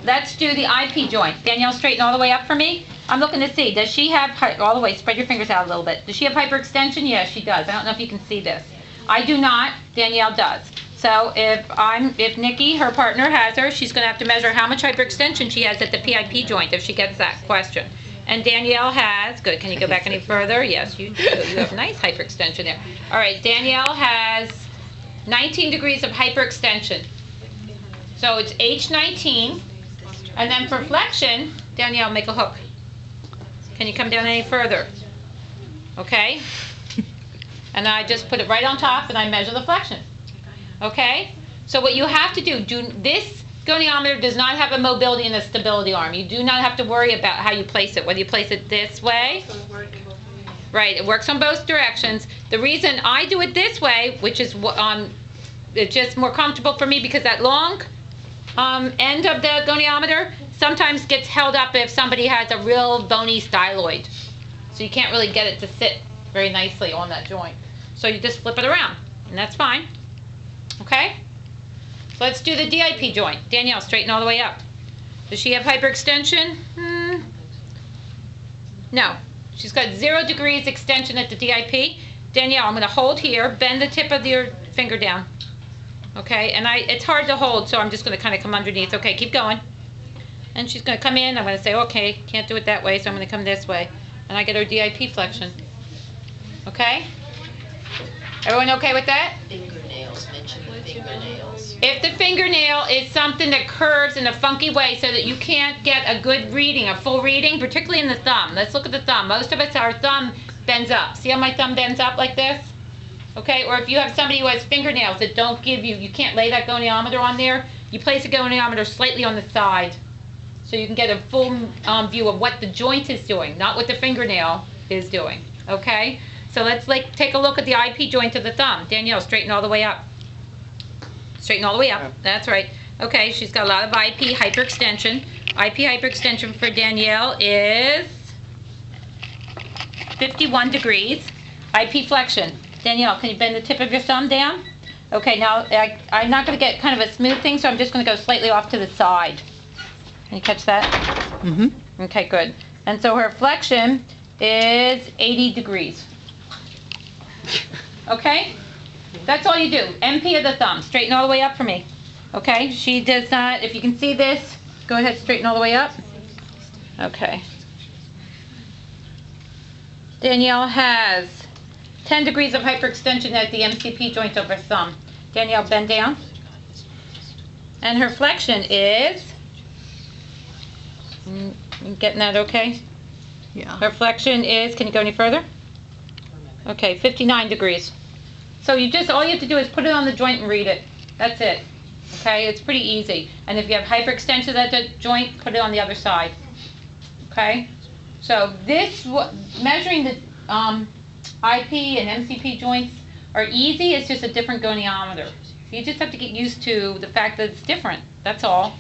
let's do the IP joint. Danielle, straighten all the way up for me. I'm looking to see, does she have, all the way, spread your fingers out a little bit. Does she have hyperextension? Yes, she does. I don't know if you can see this. I do not, Danielle does. So if Nikki, her partner, has her, she's gonna have to measure how much hyperextension she has at the PIP joint if she gets that question. And Danielle has, good, can you go back any further? Yes, you do. You have nice hyperextension there. All right, Danielle has 19 degrees of hyperextension. So it's H19. And then for flexion, Danielle, make a hook. Can you come down any further? Okay. And I just put it right on top and I measure the flexion. Okay? So what you have to do, this goniometer does not have a mobility and a stability arm. You do not have to worry about how you place it, whether you place it this way. Right, it works on both directions. The reason I do it this way, which is it's just more comfortable for me because that long end of the goniometer sometimes gets held up if somebody has a real bony styloid. So you can't really get it to sit very nicely on that joint. So you just flip it around, and that's fine. Okay? So let's do the DIP joint. Danielle, straighten all the way up. Does she have hyperextension? No. She's got 0 degrees extension at the DIP. Danielle, I'm going to hold here, bend the tip of your finger down. Okay? And it's hard to hold, so I'm just going to kind of come underneath. Okay, keep going. And she's going to come in. I'm going to say, okay, can't do it that way, so I'm going to come this way. And I get her DIP flexion. Okay? Everyone okay with that? Fingernails, mention the fingernails. If the fingernail is something that curves in a funky way so that you can't get a good reading, a full reading, particularly in the thumb. Let's look at the thumb. Most of us, our thumb bends up. See how my thumb bends up like this? Okay, or if you have somebody who has fingernails that don't give you can't lay that goniometer on there, you place a goniometer slightly on the side so you can get a full view of what the joint is doing, not what the fingernail is doing, okay? So let's take a look at the IP joint of the thumb. Danielle, straighten all the way up. Straighten all the way up. That's right. Okay, she's got a lot of IP hyperextension. IP hyperextension for Danielle is 51 degrees. IP flexion. Danielle, can you bend the tip of your thumb down? Okay, now I'm not going to get kind of a smooth thing, so I'm just going to go slightly off to the side. Can you catch that? Mm-hmm. Okay, good. And so her flexion is 80 degrees. Okay? That's all you do. MP of the thumb. Straighten all the way up for me. Okay? She does not, if you can see this, go ahead, straighten all the way up. Okay. Danielle has 10 degrees of hyperextension at the MCP joint of her thumb. Danielle, bend down. And her flexion is, you getting that okay? Yeah. Her flexion is, can you go any further? Okay, 59 degrees. So all you have to do is put it on the joint and read it. That's it. Okay, it's pretty easy. And if you have hyperextension at the joint, put it on the other side. Okay? So measuring the IP and MCP joints are easy. It's just a different goniometer. So you just have to get used to the fact that it's different. That's all.